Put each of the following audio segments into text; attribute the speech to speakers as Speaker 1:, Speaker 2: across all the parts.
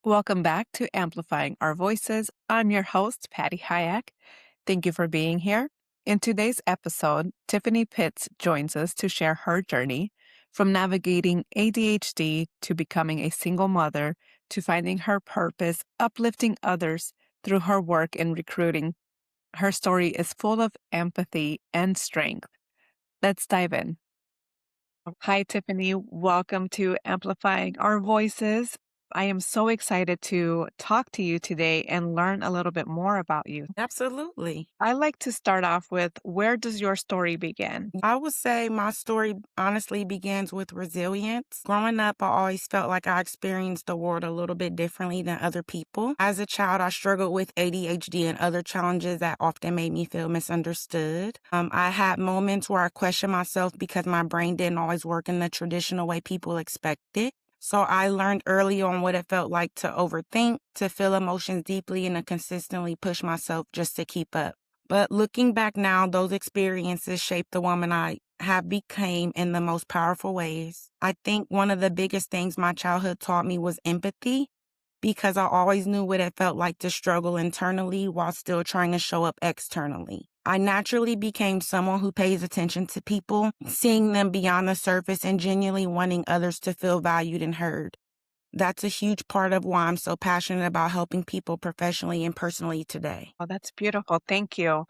Speaker 1: Welcome back to Amplifying Our Voices. I'm your host, Patty Hayek. Thank you for being here. In today's episode, Tiffany Pitts joins us to share her journey from navigating ADHD to becoming a single mother to finding her purpose, uplifting others through her work in recruiting. Her story is full of empathy and strength. Let's dive in. Hi, Tiffany. Welcome to Amplifying Our Voices. I am so excited to talk to you today and learn a little bit more about you.
Speaker 2: Absolutely.
Speaker 1: I like to start off with, where does your story begin?
Speaker 2: I would say my story honestly begins with resilience. Growing up, I always felt like I experienced the world a little bit differently than other people. As a child, I struggled with ADHD and other challenges that often made me feel misunderstood. I had moments where I questioned myself because my brain didn't always work in the traditional way people expected. So I learned early on what it felt like to overthink, to feel emotions deeply, and to consistently push myself just to keep up. But looking back now, those experiences shaped the woman I have become in the most powerful ways. I think one of the biggest things my childhood taught me was empathy because I always knew what it felt like to struggle internally while still trying to show up externally. I naturally became someone who pays attention to people, seeing them beyond the surface and genuinely wanting others to feel valued and heard. That's a huge part of why I'm so passionate about helping people professionally and personally today.
Speaker 1: Oh, that's beautiful. Thank you.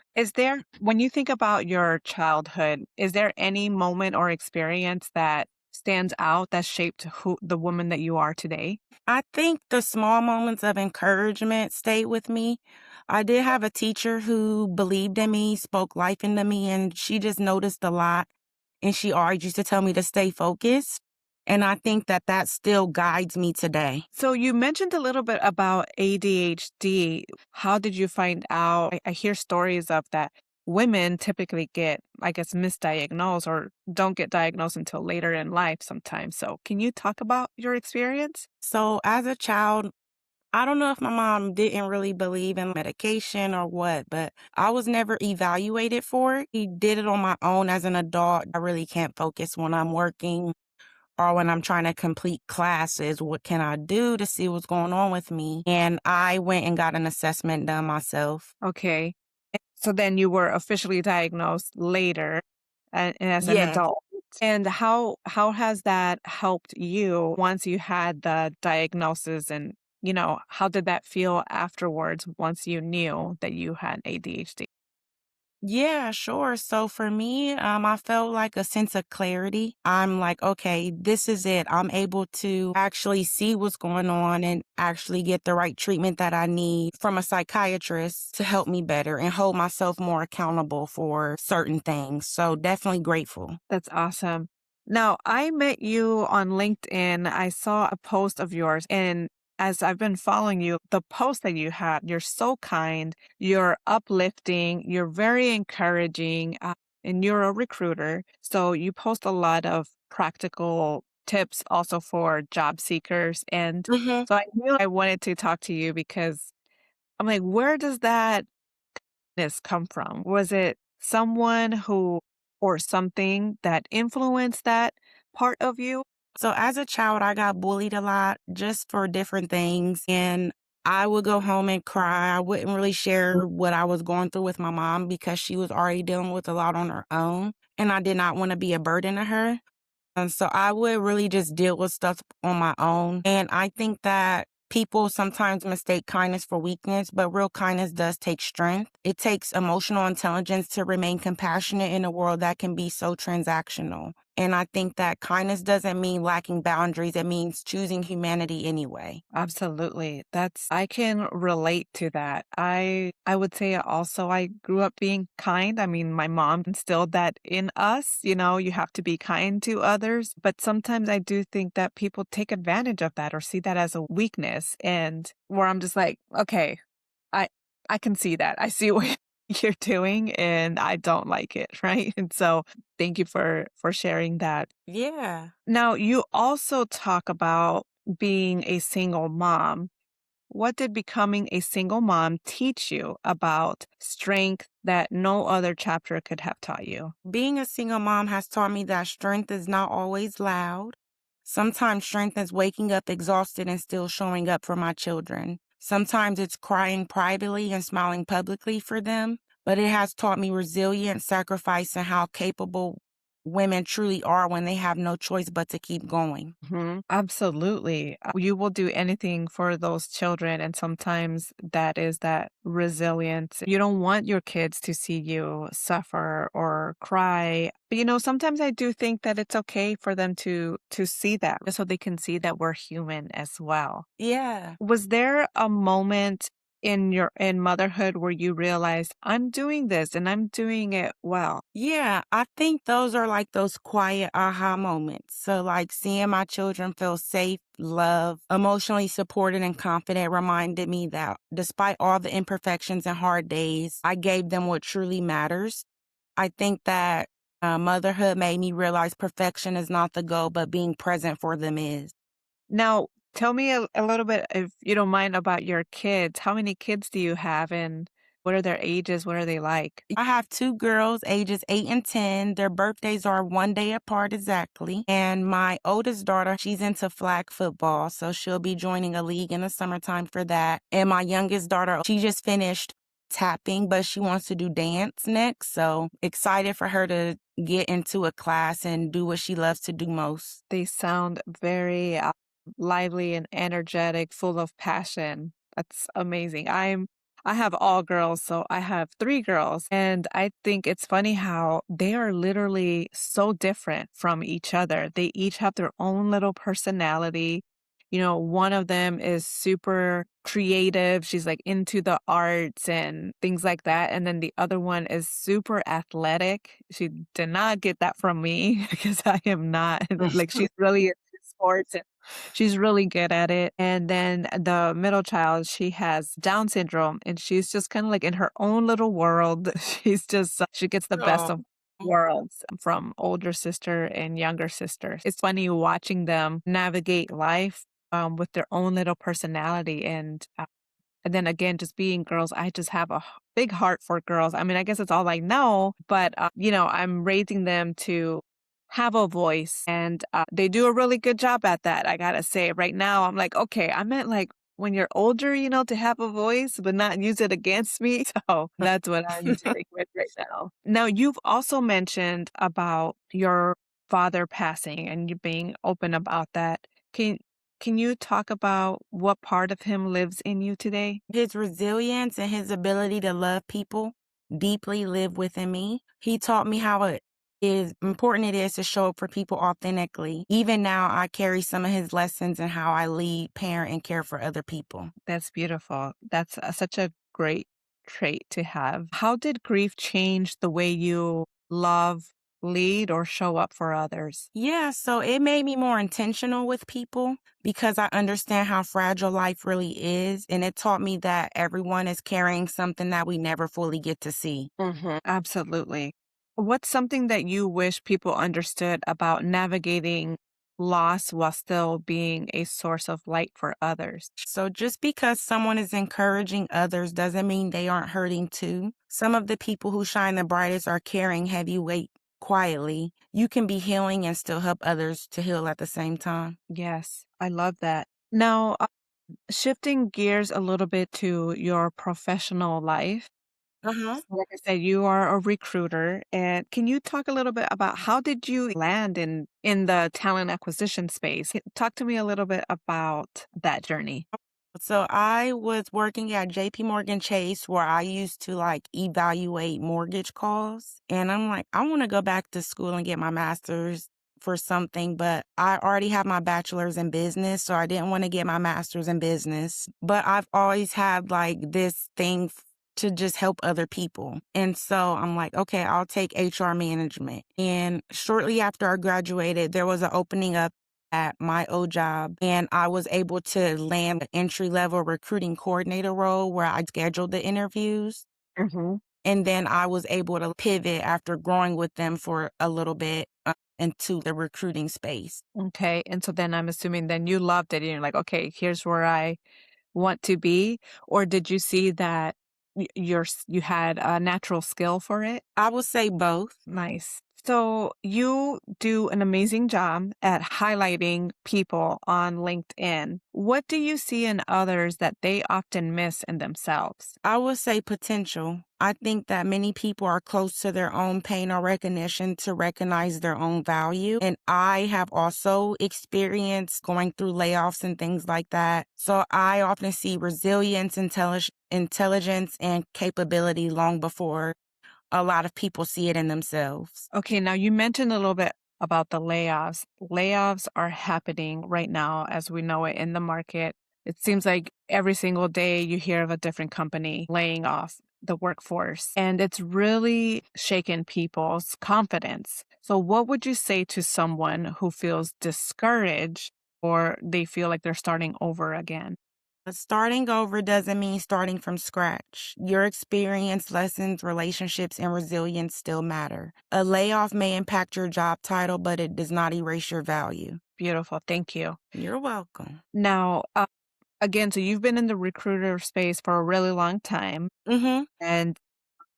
Speaker 1: When you think about your childhood, is there any moment or experience that stands out that shaped the woman that you are today?
Speaker 2: I think the small moments of encouragement stayed with me. I did have a teacher who believed in me, spoke life into me, and she just noticed a lot. And she always used to tell me to stay focused. And I think that that still guides me today.
Speaker 1: So you mentioned a little bit about ADHD. How did you find out? I hear stories of that women typically get, I guess, misdiagnosed or don't get diagnosed until later in life sometimes. So can you talk about your experience?
Speaker 2: So as a child, I don't know if my mom didn't really believe in medication or what, but I was never evaluated for it. He did it on my own as an adult. I really can't focus when I'm working or when I'm trying to complete classes. What can I do to see what's going on with me? And I went and got an assessment done myself.
Speaker 1: Okay. So then you were officially diagnosed later and as an
Speaker 2: Yes.
Speaker 1: adult. And how has that helped you once you had the diagnosis and how did that feel afterwards once you knew that you had ADHD?
Speaker 2: Yeah, sure. So for me, I felt like a sense of clarity. I'm like, okay, this is it. I'm able to actually see what's going on and actually get the right treatment that I need from a psychiatrist to help me better and hold myself more accountable for certain things. So definitely grateful.
Speaker 1: That's awesome. Now, I met you on LinkedIn. I saw a post of yours, and as I've been following you, the post that you had, you're so kind, you're uplifting, you're very encouraging, and you're a recruiter. So you post a lot of practical tips also for job seekers. And
Speaker 2: Hmm.
Speaker 1: so I knew I wanted to talk to you because I'm like, where does that this come from? Was it someone who or something that influenced that part of you?
Speaker 2: So as a child, I got bullied a lot just for different things. And I would go home and cry. I wouldn't really share what I was going through with my mom because she was already dealing with a lot on her own. And I did not want to be a burden to her. And so I would really just deal with stuff on my own. And I think that people sometimes mistake kindness for weakness, but real kindness does take strength. It takes emotional intelligence to remain compassionate in a world that can be so transactional. And I think that kindness doesn't mean lacking boundaries. It means choosing humanity anyway.
Speaker 1: Absolutely. I can relate to that. I would say also I grew up being kind. I mean, my mom instilled that in us, you have to be kind to others, but sometimes I do think that people take advantage of that or see that as a weakness and where I'm just like, okay, I I can see that. I see what you're doing and I don't like it, right? And so thank you for sharing that.
Speaker 2: Yeah.
Speaker 1: Now, you also talk about being a single mom. What did becoming a single mom teach you about strength that no other chapter could have taught you?
Speaker 2: Being a single mom has taught me that strength is not always loud. Sometimes strength is waking up exhausted and still showing up for my children. Sometimes it's crying privately and smiling publicly for them, but it has taught me resilience, sacrifice, and how capable women truly are when they have no choice but to keep going.
Speaker 1: Absolutely. You will do anything for those children. And sometimes that is that resilience. You don't want your kids to see you suffer or cry. But sometimes I do think that it's okay for them to see that so they can see that we're human as well.
Speaker 2: Yeah.
Speaker 1: Was there a moment in motherhood where you realized I'm doing this and I'm doing it well?
Speaker 2: Yeah, I think those are like those quiet aha moments. So, like seeing my children feel safe, loved, emotionally supported, and confident reminded me that despite all the imperfections and hard days, I gave them what truly matters. I think that motherhood made me realize perfection is not the goal, but being present for them is.
Speaker 1: Now, tell me a little bit, if you don't mind, about your kids. How many kids do you have, and what are their ages? What are they like?
Speaker 2: I have two girls, ages 8 and 10. Their birthdays are one day apart exactly. And my oldest daughter, she's into flag football, so she'll be joining a league in the summertime for that. And my youngest daughter, she just finished tapping, but she wants to do dance next. So excited for her to get into a class and do what she loves to do most.
Speaker 1: They sound very lively and energetic, full of passion. That's amazing. I have all girls, so I have three girls, and I think it's funny how they are literally so different from each other. They each have their own little personality. One of them is super creative. She's like into the arts and things like that. And then the other one is super athletic. She did not get that from me because I am not. Like, she's really into sports and she's really good at it. And then the middle child, she has Down syndrome and she's just kind of like in her own little world. She gets the best
Speaker 2: Oh.
Speaker 1: of worlds from older sister and younger sister. It's funny watching them navigate life with their own little personality. And then again, just being girls, I just have a big heart for girls. I mean, I guess it's all I know, but I'm raising them to have a voice, and they do a really good job at that. I gotta say, right now, I'm like, okay, I meant like when you're older, to have a voice, but not use it against me. So that's what I'm dealing with right now. Now, you've also mentioned about your father passing and you being open about that. Can can you talk about what part of him lives in you today?
Speaker 2: His resilience and his ability to love people deeply live within me. He taught me how it is important it is to show up for people authentically. Even now, I carry some of his lessons in how I lead, parent, and care for other people.
Speaker 1: That's beautiful. That's such a great trait to have. How did grief change the way you love, lead, or show up for others?
Speaker 2: Yeah, so it made me more intentional with people because I understand how fragile life really is. And it taught me that everyone is carrying something that we never fully get to see.
Speaker 1: Absolutely. What's something that you wish people understood about navigating loss while still being a source of light for others?
Speaker 2: So just because someone is encouraging others doesn't mean they aren't hurting too. Some of the people who shine the brightest are carrying heavy weight quietly. You can be healing and still help others to heal at the same time.
Speaker 1: Yes, I love that. Now, shifting gears a little bit to your professional life.
Speaker 2: Uh-huh.
Speaker 1: So like I said, you are a recruiter, and can you talk a little bit about how did you land in the talent acquisition space? Talk to me a little bit about that journey.
Speaker 2: So I was working at JP Morgan Chase where I used to like evaluate mortgage calls. And I'm like, I want to go back to school and get my master's for something, but I already have my bachelor's in business. So I didn't want to get my master's in business. But I've always had like this thing to just help other people. And so I'm like, okay, I'll take HR management. And shortly after I graduated, there was an opening up at my old job, and I was able to land an entry level recruiting coordinator role where I scheduled the interviews.
Speaker 1: Hmm.
Speaker 2: And then I was able to pivot after growing with them for a little bit into the recruiting space.
Speaker 1: Okay, and so then I'm assuming then you loved it, and you're like, okay, here's where I want to be, or did you see that? you had a natural skill for it?
Speaker 2: I would say both.
Speaker 1: Nice. So you do an amazing job at highlighting people on LinkedIn. What do you see in others that they often miss in themselves?
Speaker 2: I would say potential. I think that many people are close to their own pain or recognition to recognize their own value. And I have also experienced going through layoffs and things like that. So I often see resilience, intelligence, and capability long before a lot of people see it in themselves.
Speaker 1: Okay, now you mentioned a little bit about the layoffs. Layoffs are happening right now as we know it in the market. It seems like every single day you hear of a different company laying off the workforce, and it's really shaken people's confidence. So, what would you say to someone who feels discouraged or they feel like they're starting over again?
Speaker 2: But starting over doesn't mean starting from scratch. Your experience, lessons, relationships, and resilience still matter. A layoff may impact your job title, but it does not erase your value.
Speaker 1: Beautiful. Thank you.
Speaker 2: You're welcome.
Speaker 1: Now, again, so you've been in the recruiter space for a really long time.
Speaker 2: Mm-hmm.
Speaker 1: And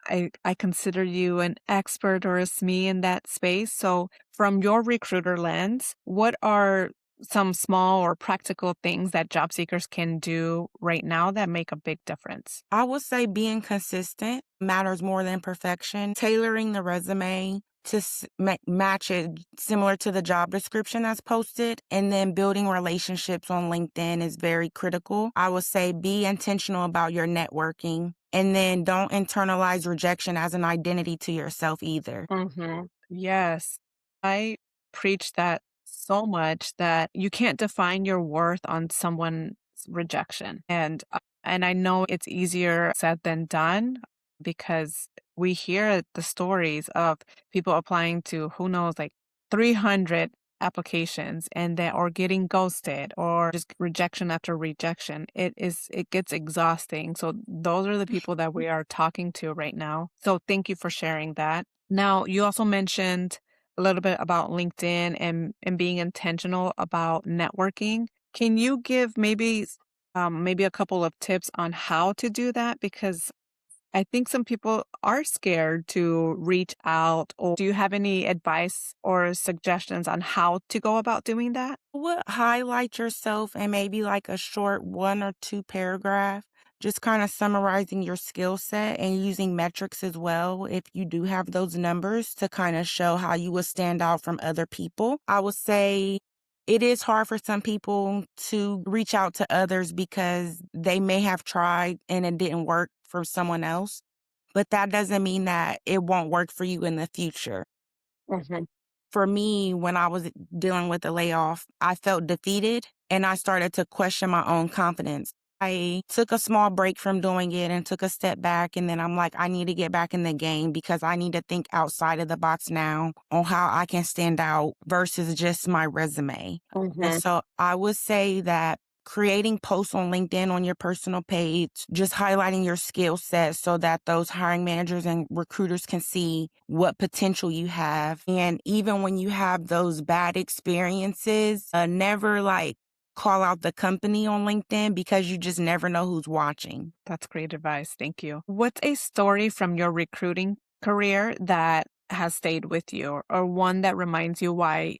Speaker 1: I consider you an expert or a SME in that space. So, from your recruiter lens, what are some small or practical things that job seekers can do right now that make a big difference?
Speaker 2: I would say being consistent matters more than perfection. Tailoring the resume to match it similar to the job description that's posted, and then building relationships on LinkedIn is very critical. I would say be intentional about your networking, and then don't internalize rejection as an identity to yourself either.
Speaker 1: Yes. I preach that so much that you can't define your worth on someone's rejection. And I know it's easier said than done because we hear the stories of people applying to who knows like 300 applications and that or getting ghosted or just rejection after rejection. It gets exhausting. So those are the people that we are talking to right now. So thank you for sharing that. Now, you also mentioned a little bit about LinkedIn and being intentional about networking. Can you give maybe a couple of tips on how to do that? Because I think some people are scared to reach out. Or do you have any advice or suggestions on how to go about doing that?
Speaker 2: Would highlight yourself and maybe like a short 1 or 2 paragraph, just kind of summarizing your skill set and using metrics as well. If you do have those numbers to kind of show how you would stand out from other people, I would say it is hard for some people to reach out to others because they may have tried and it didn't work for someone else, but that doesn't mean that it won't work for you in the future.
Speaker 1: Mhm.
Speaker 2: For me, when I was dealing with the layoff, I felt defeated and I started to question my own confidence. I took a small break from doing it and took a step back. And then I'm like, I need to get back in the game because I need to think outside of the box now on how I can stand out versus just my resume. And
Speaker 1: Mhm.
Speaker 2: so I would say that creating posts on LinkedIn on your personal page, just highlighting your skill set so that those hiring managers and recruiters can see what potential you have. And even when you have those bad experiences, never like call out the company on LinkedIn because you just never know who's watching.
Speaker 1: That's great advice. Thank you. What's a story from your recruiting career that has stayed with you or one that reminds you why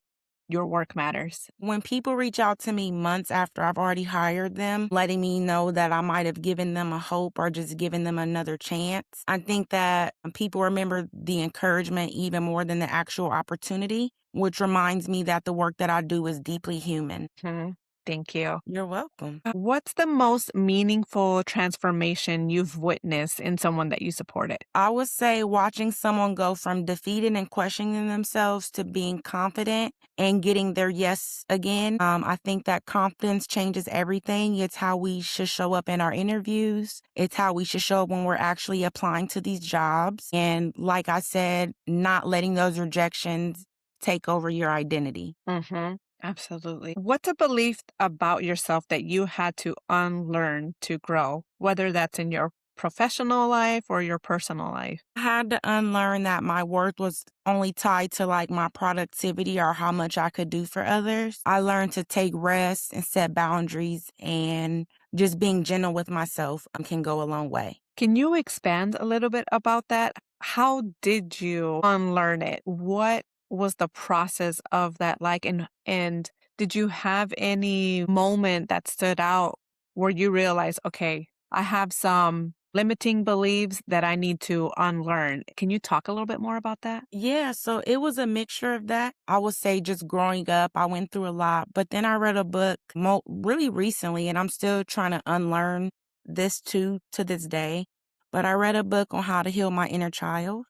Speaker 1: your work matters?
Speaker 2: When people reach out to me months after I've already hired them, letting me know that I might have given them a hope or just given them another chance, I think that people remember the encouragement even more than the actual opportunity, which reminds me that the work that I do is deeply human.
Speaker 1: Mhm. Thank you.
Speaker 2: You're welcome.
Speaker 1: What's the most meaningful transformation you've witnessed in someone that you supported?
Speaker 2: I would say watching someone go from defeated and questioning themselves to being confident and getting their yes again. I think that confidence changes everything. It's how we should show up in our interviews. It's how we should show up when we're actually applying to these jobs. And like I said, not letting those rejections take over your identity.
Speaker 1: Mhm. Absolutely. What's a belief about yourself that you had to unlearn to grow, whether that's in your professional life or your personal life?
Speaker 2: I had to unlearn that my worth was only tied to like my productivity or how much I could do for others. I learned to take rest and set boundaries, and just being gentle with myself can go a long way.
Speaker 1: Can you expand a little bit about that? How did you unlearn it? What was the process of that like? And did you have any moment that stood out where you realized, okay, I have some limiting beliefs that I need to unlearn? Can you talk a little bit more about that?
Speaker 2: Yeah, so it was a mixture of that. I would say just growing up, I went through a lot, but then I read a book really recently, and I'm still trying to unlearn this too to this day. But I read a book on how to heal my inner child.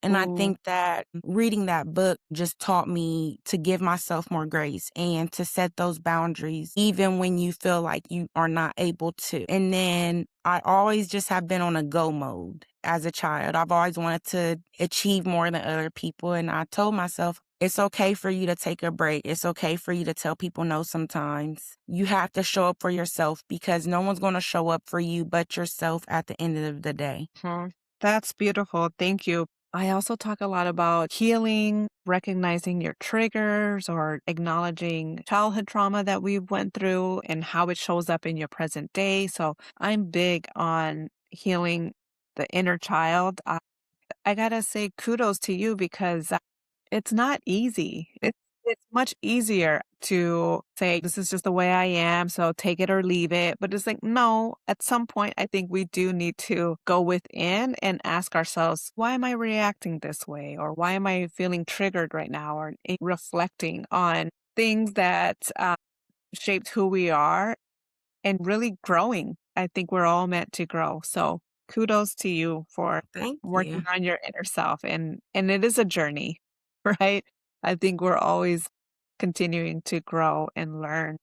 Speaker 2: And I
Speaker 1: Ooh.
Speaker 2: think that reading that book just taught me to give myself more grace and to set those boundaries, even when you feel like you are not able to. And then I always just have been on a go mode as a child. I've always wanted to achieve more than other people. And I told myself, it's okay for you to take a break. It's okay for you to tell people no sometimes. You have to show up for yourself because no one's going to show up for you but yourself at the end of the day.
Speaker 1: Mhm. That's beautiful. Thank you. I also talk a lot about healing, recognizing your triggers or acknowledging childhood trauma that we went through and how it shows up in your present day. So I'm big on healing the inner child. I gotta say kudos to you because it's not easy. It's much easier to say, "This is just the way I am, so take it or leave it." But it's like, no, at some point, I think we do need to go within and ask ourselves, "Why am I reacting this way?" Or "Why am I feeling triggered right now?" Or reflecting on things that shaped who we are and really growing. I think we're all meant to grow. So kudos to you for
Speaker 2: Thank
Speaker 1: working
Speaker 2: you.
Speaker 1: on your inner self and it is a journey, right? I think we're always continuing to grow and learn.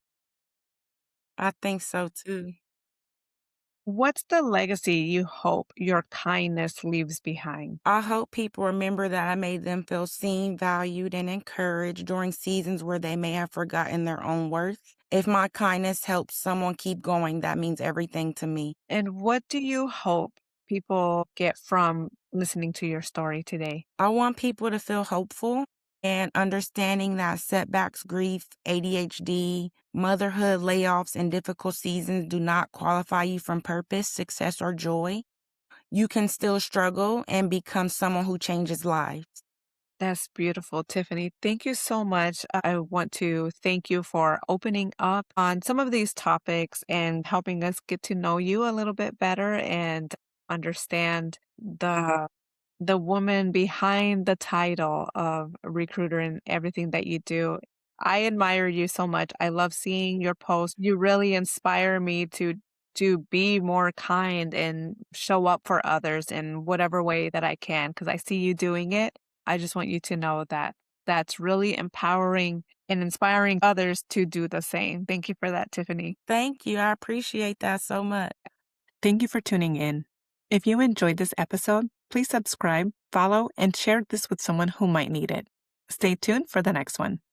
Speaker 2: I think so too.
Speaker 1: What's the legacy you hope your kindness leaves behind?
Speaker 2: I hope people remember that I made them feel seen, valued, and encouraged during seasons where they may have forgotten their own worth. If my kindness helps someone keep going, that means everything to me.
Speaker 1: And what do you hope people get from listening to your story today?
Speaker 2: I want people to feel hopeful and understanding that setbacks, grief, ADHD, motherhood, layoffs, and difficult seasons do not qualify you from purpose, success, or joy. You can still struggle and become someone who changes lives.
Speaker 1: That's beautiful, Tiffany. Thank you so much. I want to thank you for opening up on some of these topics and helping us get to know you a little bit better and understand the woman behind the title of recruiter and everything that you do. I admire you so much. I love seeing your posts. You really inspire me to be more kind and show up for others in whatever way that I can because I see you doing it. I just want you to know that that's really empowering and inspiring others to do the same. Thank you for that, Tiffany.
Speaker 2: Thank you. I appreciate that so much.
Speaker 1: Thank you for tuning in. If you enjoyed this episode, please subscribe, follow, and share this with someone who might need it. Stay tuned for the next one.